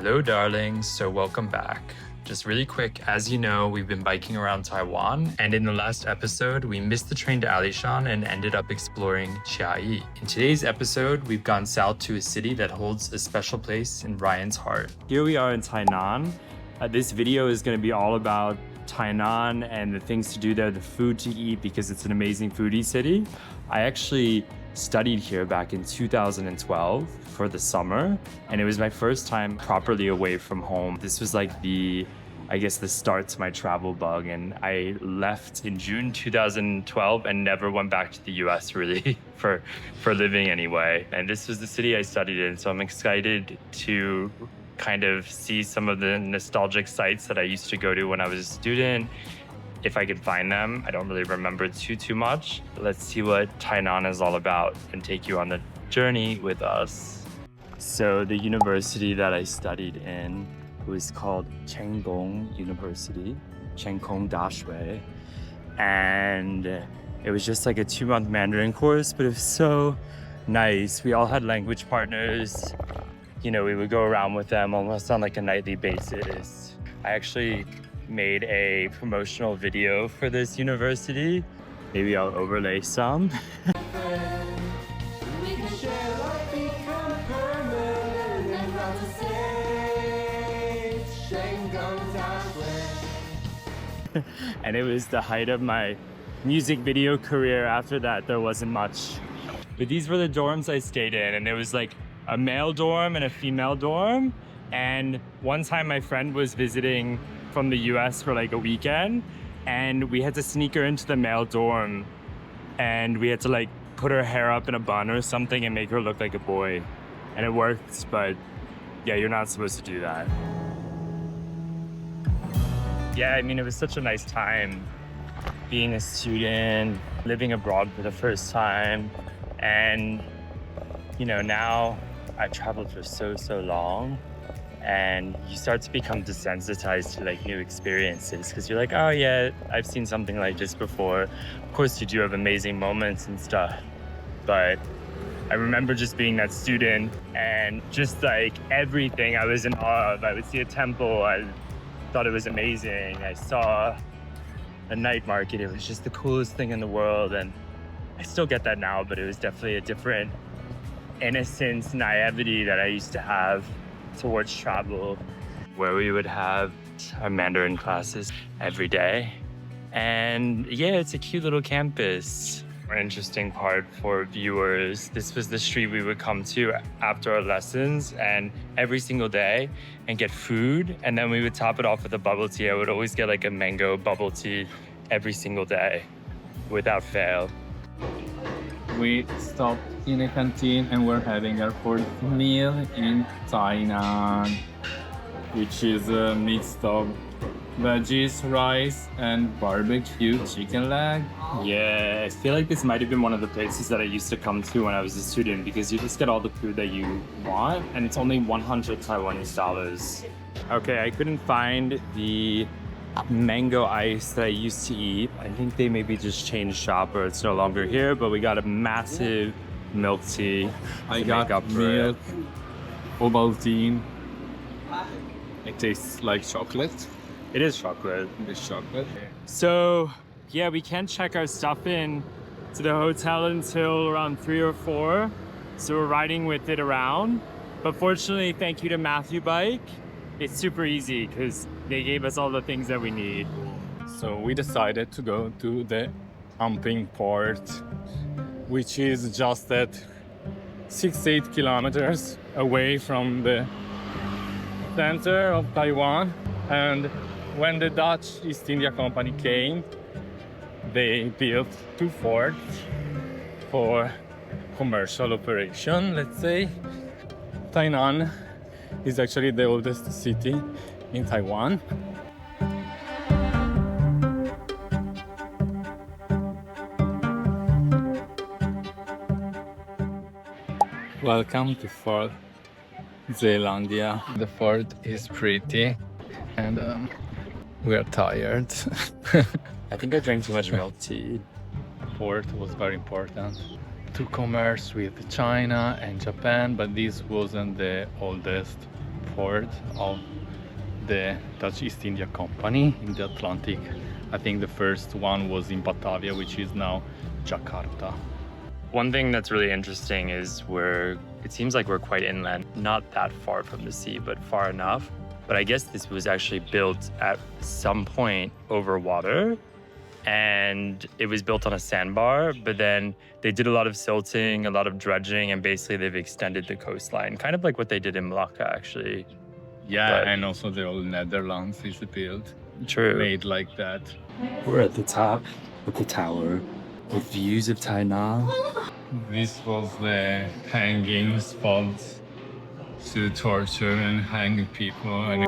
Hello darlings, so welcome back. Just really quick, as you know, we've been biking around Taiwan, and in the last episode, we missed the train to Alishan and ended up exploring Chiayi. In today's episode, we've gone south to a city that holds a special place in Ryan's heart. Here we are in Tainan. This video is going to be all about Tainan and the things to do there, the food to eat, because it's an amazing foodie city. I actually studied here back in 2012 for the summer, and it was my first time properly away from home. This was like the start to my travel bug, and I left in June 2012 and never went back to the US really for living anyway. And this was the city I studied in, so I'm excited to kind of see some of the nostalgic sites that I used to go to when I was a student, if I could find them. I don't really remember too much. Let's see what Tainan is all about and take you on the journey with us. So the university that I studied in was called Cheng Kung University, Cheng Kung Dashui. And it was just like a 2-month Mandarin course, but it was so nice. We all had language partners. You know, we would go around with them almost on like a nightly basis. I actually made a promotional video for this university. Maybe I'll overlay some. And it was the height of my music video career. After that, there wasn't much. But these were the dorms I stayed in, and it was like a male dorm and a female dorm. And one time my friend was visiting from the US for like a weekend, and we had to sneak her into the male dorm, and we had to like put her hair up in a bun or something and make her look like a boy. And it worked, but yeah, you're not supposed to do that. Yeah, I mean, it was such a nice time being a student, living abroad for the first time. And, you know, now I've traveled for so long, and you start to become desensitized to like new experiences because you're like, oh yeah, I've seen something like this before. Of course you do have amazing moments and stuff, but I remember just being that student and just like everything I was in awe of. I would see a temple, I thought it was amazing. I saw a night market, it was just the coolest thing in the world. And I still get that now, but it was definitely a different innocence, naivety that I used to have towards travel, where we would have our Mandarin classes every day. And yeah, it's a cute little campus. An interesting part for viewers, this was the street we would come to after our lessons and every single day and get food, and then we would top it off with a bubble tea. I would always get like a mango bubble tea every single day without fail. We stopped in a canteen and we're having our fourth meal in Tainan, which is a mix of veggies, rice, and barbecue chicken leg. Yeah, I feel like this might have been one of the places that I used to come to when I was a student, because you just get all the food that you want and it's only 100 Taiwanese dollars. Okay, I couldn't find the mango ice that I used to eat. I think they maybe just changed shop or it's no longer here, but we got a massive milk tea. I got milk, Ovaltine. It tastes like chocolate. It is chocolate. It is chocolate. So yeah, we can't check our stuff in to the hotel until around 3 or 4. So we're riding with it around. But fortunately, thank you to Matthew Bike, it's super easy because they gave us all the things that we need. So we decided to go to the Anping port, which is just at 6-8 kilometers away from the center of Taiwan. And when the Dutch East India Company came, they built 2 forts for commercial operation, let's say. Tainan is actually the oldest city in Taiwan. Welcome to Fort Zeelandia. The fort is pretty and we are tired. I think I drank too much milk tea. Fort was very important to commerce with China and Japan, but this wasn't the oldest port of the Dutch East India Company in the Atlantic. I think the first one was in Batavia, which is now Jakarta. One thing that's really interesting is it seems like we're quite inland, not that far from the sea, but far enough. But I guess this was actually built at some point over water, and it was built on a sandbar, but then they did a lot of silting, a lot of dredging, and basically they've extended the coastline, kind of like what they did in Malacca, actually. Yeah, But- and also the old Netherlands is built, True. made like that. We're at the top of the tower with views of Tainan. This was the hanging spot to torture and hang people.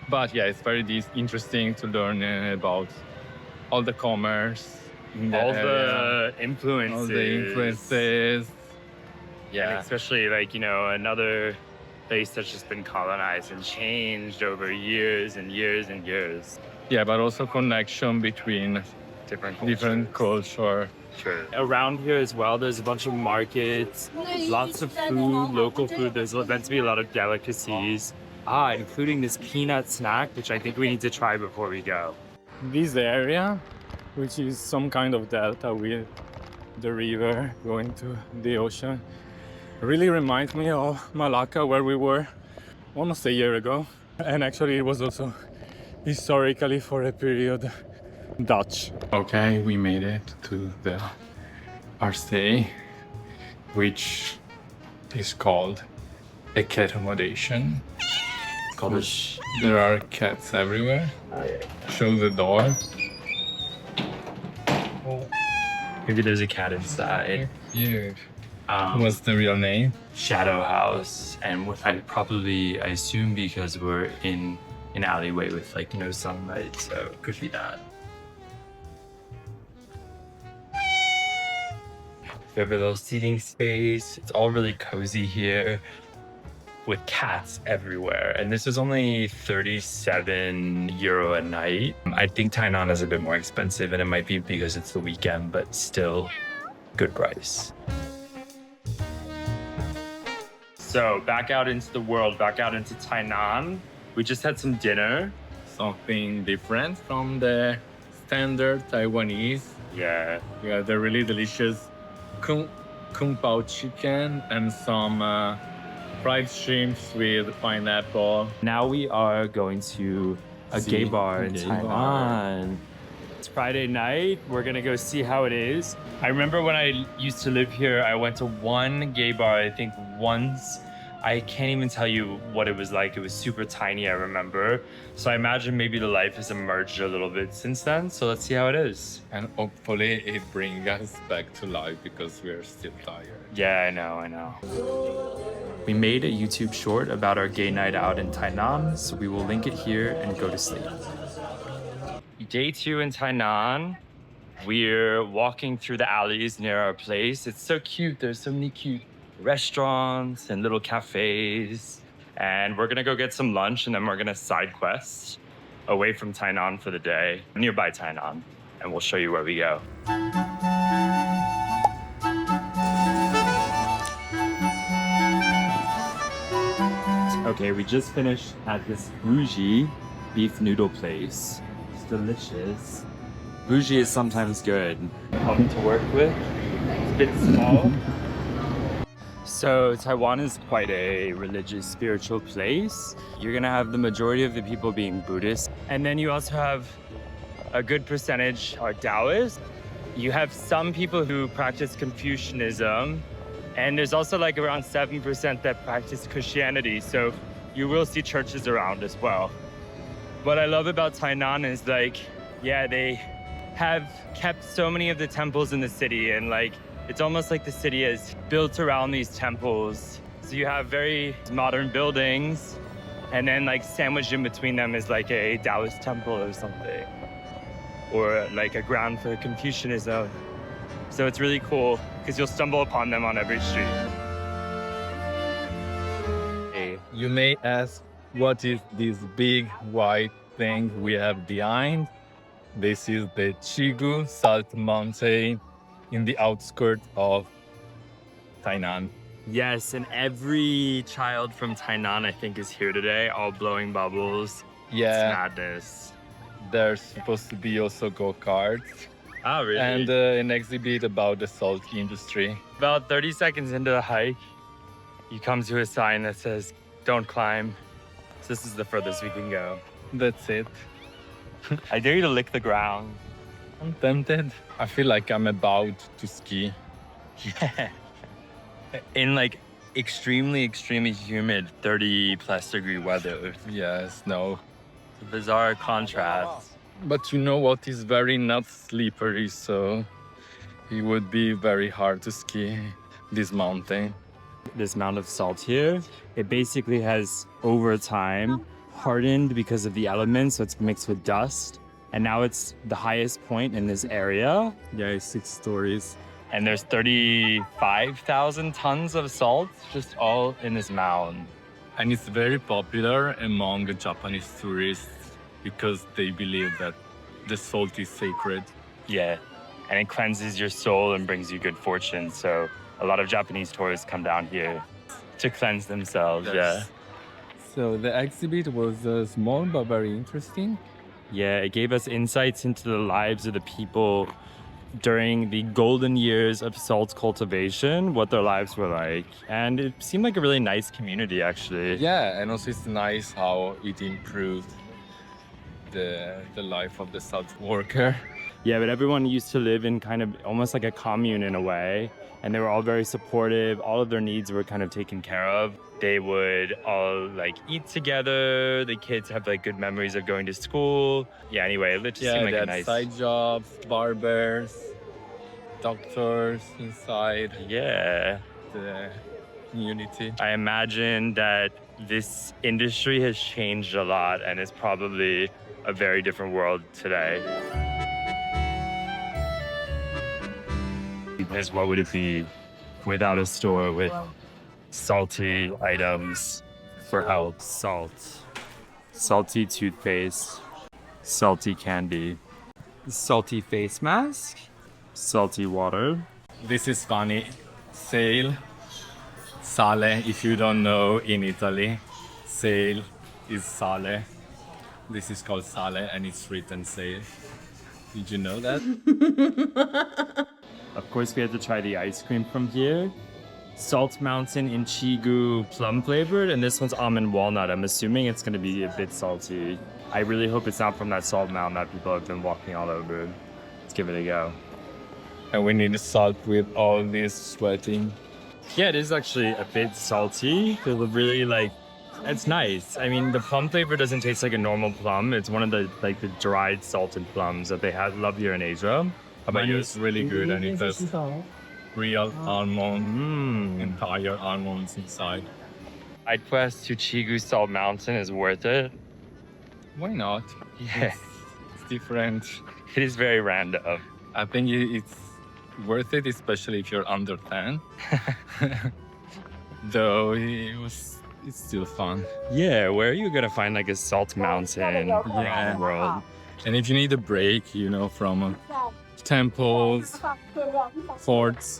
But yeah, it's very interesting to learn about all the commerce, in the all area, the influences. all the influences. Yeah, and especially like, another place that's just been colonized and changed over years and years and years. Yeah, but also connection between different culture. Sure. Around here as well, there's a bunch of markets, lots of food, local food. There's meant to be a lot of delicacies. Including this peanut snack, which I think we need to try before we go. This area, which is some kind of delta with the river going to the ocean, really reminds me of Malacca, where we were almost a year ago. And actually it was also historically for a period Dutch. Okay, we made it to our stay, which is called Accommodation. There are cats everywhere. Show the door. Maybe there's a cat inside. Yeah. What's the real name? Shadow House, and I assume because we're in an alleyway with like no sunlight, so it could be that. We have a little seating space. It's all really cozy here with cats everywhere. And this is only 37 euro a night. I think Tainan is a bit more expensive, and it might be because it's the weekend, but still good price. So back out into the world, back out into Tainan. We just had some dinner. Something different from the standard Taiwanese. Yeah. We had the really delicious kung pao chicken and some fried shrimps with pineapple. Now we are going to a gay bar in Taiwan. It's Friday night. We're gonna go see how it is. I remember when I used to live here, I went to one gay bar, I think once. I can't even tell you what it was like. It was super tiny, I remember. So I imagine maybe the life has emerged a little bit since then. So let's see how it is. And hopefully it brings us back to life because we're still tired. Yeah, I know. We made a YouTube short about our gay night out in Tainan, so we will link it here and go to sleep. Day 2 in Tainan. We're walking through the alleys near our place. It's so cute. There's so many cute restaurants and little cafes. And we're gonna go get some lunch, and then we're gonna side quest away from Tainan for the day, nearby Tainan, and we'll show you where we go. Okay, we just finished at this bougie beef noodle place. It's delicious. Bougie is sometimes good. Fun to work with. It's a bit small. So Taiwan is quite a religious, spiritual place. You're gonna have the majority of the people being Buddhist. And then you also have a good percentage are Taoist. You have some people who practice Confucianism. And there's also like around 7% that practice Christianity. So you will see churches around as well. What I love about Tainan is they have kept so many of the temples in the city, and it's almost like the city is built around these temples. So you have very modern buildings, and then sandwiched in between them is like a Taoist temple or something, or like a ground for Confucianism. So it's really cool because you'll stumble upon them on every street. You may ask, what is this big white thing we have behind? This is the Qigu salt mountain in the outskirts of Tainan. Yes, and every child from Tainan, I think, is here today, all blowing bubbles. It's madness. There's supposed to be also go-karts. Oh, really? And an exhibit about the salt industry. About 30 seconds into the hike, you come to a sign that says, "Don't climb." So this is the furthest we can go. That's it. I dare you to lick the ground. I'm tempted. I feel like I'm about to ski. Yeah. In like extremely, extremely humid 30+ degree weather. Yeah, snow. It's a bizarre contrast. But you know what is very not slippery, so it would be very hard to ski this mountain. This mound of salt here, it basically has over time hardened because of the elements, so it's mixed with dust. And now it's the highest point in this area. Yeah, it's 6 stories. And there's 35,000 tons of salt just all in this mound. And it's very popular among the Japanese tourists because they believe that the salt is sacred. Yeah, and it cleanses your soul and brings you good fortune. So a lot of Japanese tourists come down here to cleanse themselves. Yes. Yeah. So the exhibit was small but very interesting. Yeah, it gave us insights into the lives of the people during the golden years of salt cultivation, what their lives were like. And it seemed like a really nice community, actually. Yeah, and also it's nice how it improved the life of the salt worker. Yeah, but everyone used to live in kind of almost like a commune in a way. And they were all very supportive. All of their needs were kind of taken care of. They would all like eat together. The kids have like good memories of going to school. Yeah, anyway, it just seemed like they a had nice... side jobs, barbers, doctors inside Yeah. the community. I imagine that this industry has changed a lot and is probably a very different world today. Because what would it be without a store with salty items for health? Salt, salty toothpaste, salty candy, salty face mask, salty water. This is funny. Sale, sale, if you don't know in Italy, sale is sale. This is called sale and it's written sale. Did you know that? Of course, we had to try the ice cream from here. Salt Mountain in Qigu, plum flavored, and this one's almond walnut. I'm assuming it's gonna be a bit salty. I really hope it's not from that salt mountain that people have been walking all over. Let's give it a go. And we need salt with all this sweating. Yeah, it is actually a bit salty. It really like, it's nice. I mean, the plum flavor doesn't taste like a normal plum. It's one of the like the dried salted plums that they love here in Asia. How about Mine yours? is really good and it has real almond, entire almonds inside. Side quest to Qigu Salt Mountain is worth it. Why not? Yeah, It's different. it is very random. I think it's worth it, especially if you're under 10. Though it's still fun. Yeah, where are you gonna find like a salt mountain in the world? And if you need a break, you know, from temples, forts,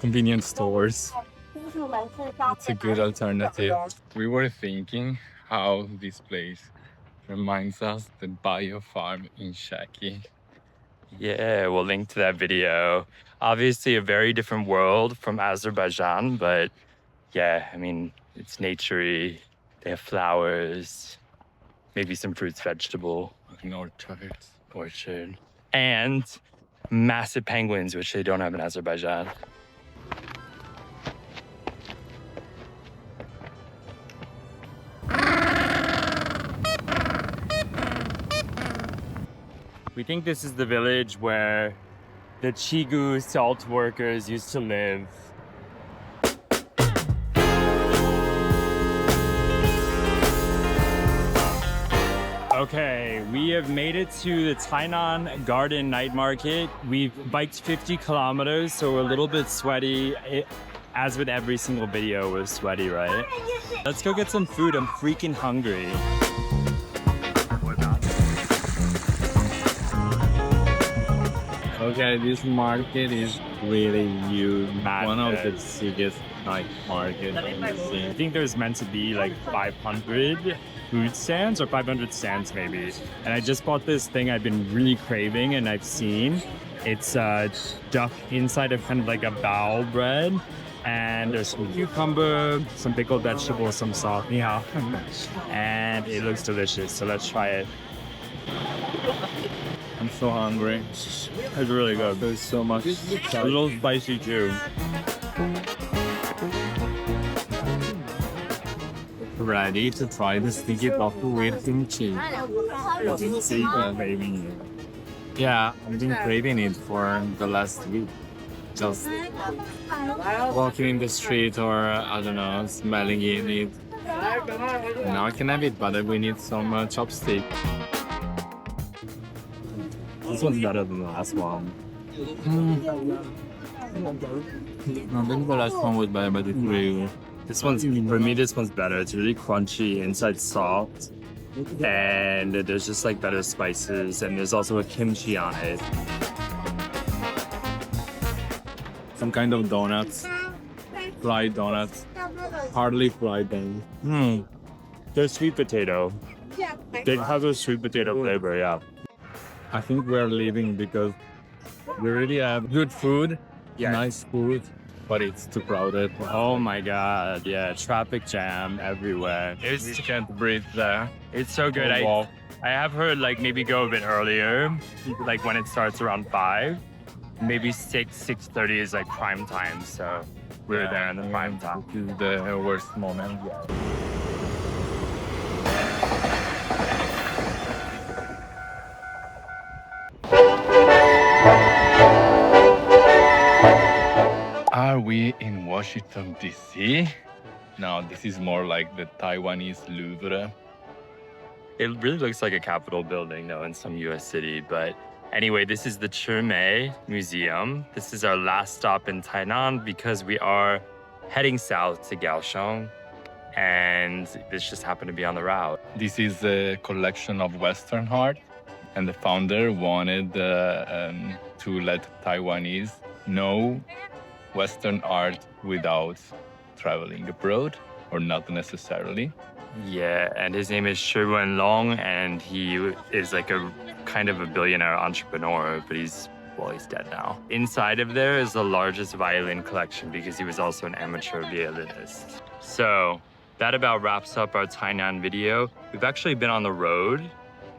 convenience stores, it's a good alternative. We were thinking how this place reminds us the bio farm in Shaki. Yeah, we'll link to that video. Obviously a very different world from Azerbaijan, but yeah, I mean, it's naturey. They have flowers, maybe some fruits, vegetable. An orchard. And massive penguins, which they don't have in Azerbaijan. We think this is the village where the Qigu salt workers used to live. Okay, we have made it to the Tainan Garden Night Market. We've biked 50 kilometers, so we're a little bit sweaty. As with every single video, we're sweaty, right? Let's go get some food. I'm freaking hungry. Okay, this market is really huge. One of the Madness. biggest night markets I've I seen. think there's meant to be like 500 food stands or 500 stands maybe. And I just bought this thing I've been really craving and I've seen. It's duck inside of kind of like a bao bread. And there's some cucumber, some pickled vegetables, some salt, and it looks delicious. So let's try it. I'm so hungry. It's really good. There's so much. A little spicy too. Ready to try the sticky tofu with kimchi. Baby. Yeah, I've been craving it for the last week. Just walking in the street or, I don't know, smelling it. Now I can have it, but we need some chopstick. This one's better than the last one. I think the last one was better, but it's really good. This one's, for me, this one's better. It's really crunchy, inside soft. And there's just like better spices. And there's also a kimchi on it. Some kind of donuts. Fried donuts. Hardly fried them. There's sweet potato. They have a sweet potato flavor, yeah. I think we're leaving because we really have good food, nice food, but it's too crowded. Oh my god, yeah, traffic jam everywhere. We can't breathe there. It's so good. I have heard like maybe go a bit earlier, like when it starts around 5. Maybe 6:30 is like prime time, so we're there in the prime time. This is the worst moment. Are we in Washington, D.C.? No, this is more like the Taiwanese Louvre. It really looks like a Capitol building, though, in some U.S. city. But anyway, this is the Chimei Museum. This is our last stop in Tainan because we are heading south to Kaohsiung. And this just happened to be on the route. This is a collection of Western art, and the founder wanted to let Taiwanese know Western art without traveling abroad, or not necessarily. Yeah, and his name is Shi Wenlong, and he is like a kind of a billionaire entrepreneur, but he's dead now. Inside of there is the largest violin collection because he was also an amateur violinist. So that about wraps up our Tainan video. We've actually been on the road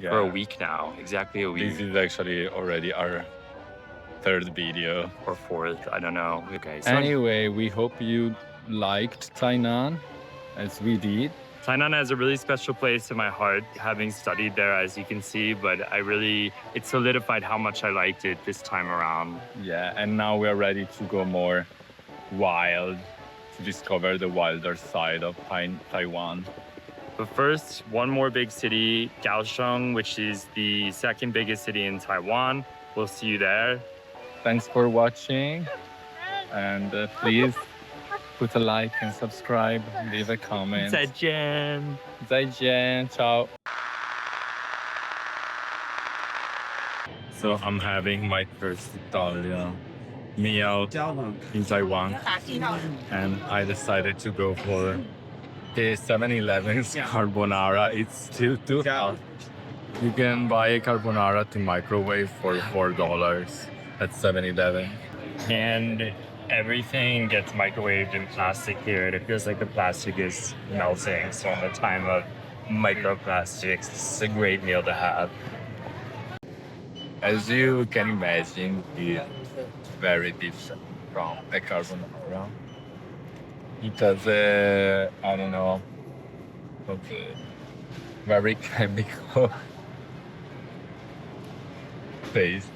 for a week now, exactly a week. This is actually already our third video. Or fourth, I don't know. Okay, so Anyway, we hope you liked Tainan as we did. Tainan has a really special place in my heart, having studied there, as you can see, but it solidified how much I liked it this time around. Yeah, and now we are ready to go more wild, to discover the wilder side of Taiwan. But first, one more big city, Kaohsiung, which is the second biggest city in Taiwan. We'll see you there. Thanks for watching, and please put a like and subscribe, leave a comment. 再见. 再见, ciao. So I'm having my first Italian meal in Taiwan, and I decided to go for the 7-Eleven's carbonara. It's still too hot. You can buy a carbonara to microwave for $4 at 7-Eleven. And everything gets microwaved in plastic here. It feels like the plastic is melting. So in the time of microplastics, it's a great meal to have. As you can imagine, it's very different from a carbonara. It has a, I don't know, very chemical taste.